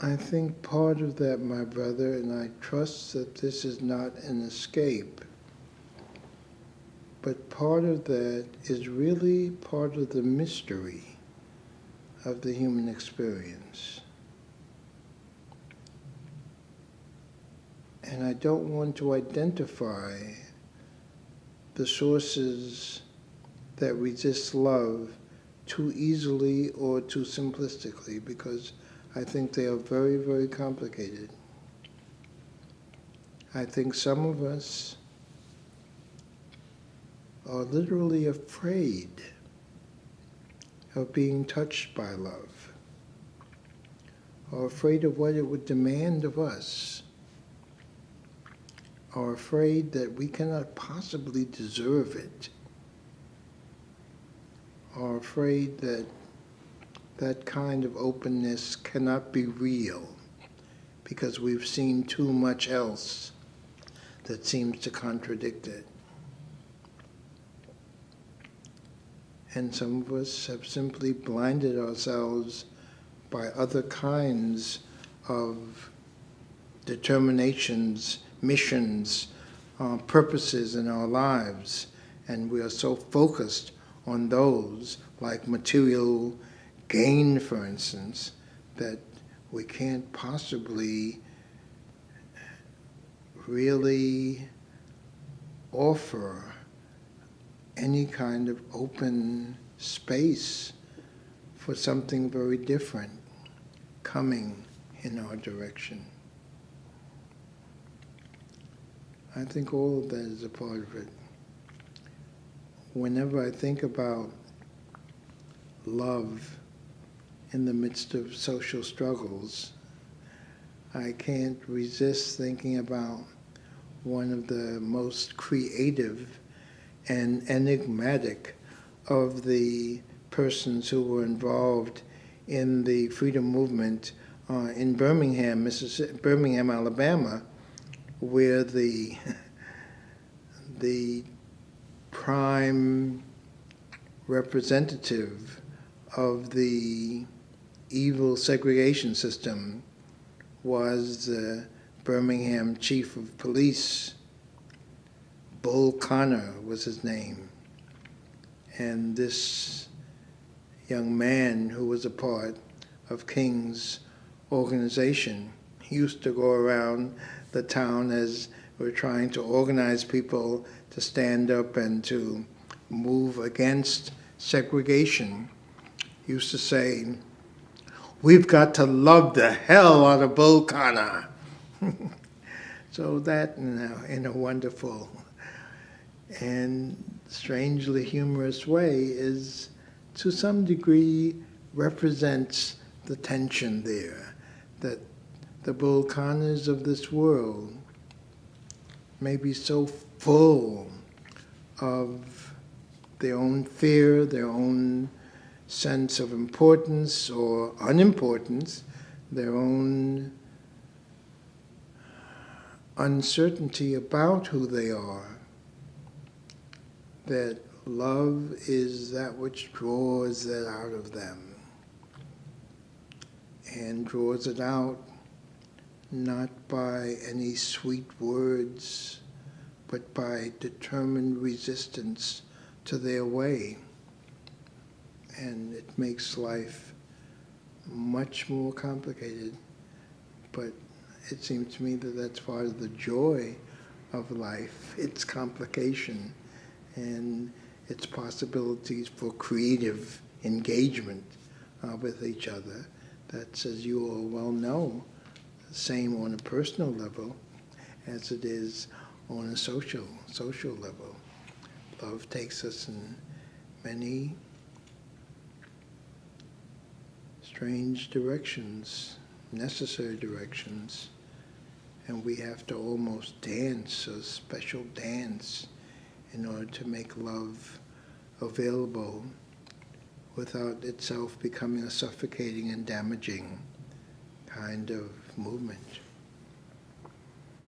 I think part of that, my brother, and I trust that this is not an escape, but part of that is really part of the mystery of the human experience. And I don't want to identify the sources that resist love too easily or too simplistically, because I think they are very, very complicated. I think some of us are literally afraid of being touched by love, or afraid of what it would demand of us, or afraid that we cannot possibly deserve it, or afraid that that kind of openness cannot be real because we've seen too much else that seems to contradict it. And some of us have simply blinded ourselves by other kinds of determinations, missions, purposes in our lives, and we are so focused on those, like material gain, for instance, that we can't possibly really offer any kind of open space for something very different coming in our direction. I think all of that is a part of it. Whenever I think about love in the midst of social struggles, I can't resist thinking about one of the most creative and enigmatic of the persons who were involved in the freedom movement in Birmingham, Alabama, where the prime representative of the evil segregation system was the Birmingham chief of police. Bull Connor was his name. And this young man who was a part of King's organization, he used to go around the town as we're trying to organize people to stand up and to move against segregation. He used to say, "We've got to love the hell out of Bull Connor." So that, in a wonderful and strangely humorous way, is to some degree represents the tension there, that the Bull Connors of this world may be so full of their own fear, their own sense of importance or unimportance, their own uncertainty about who they are, that love is that which draws that out of them, and draws it out not by any sweet words, but by determined resistance to their way. And it makes life much more complicated, but it seems to me that that's part of the joy of life, its complication and its possibilities for creative engagement with each other. That's, as you all well know, the same on a personal level as it is on a social level. Love takes us in many strange directions, necessary directions, and we have to almost dance, a special dance, in order to make love available without itself becoming a suffocating and damaging kind of movement.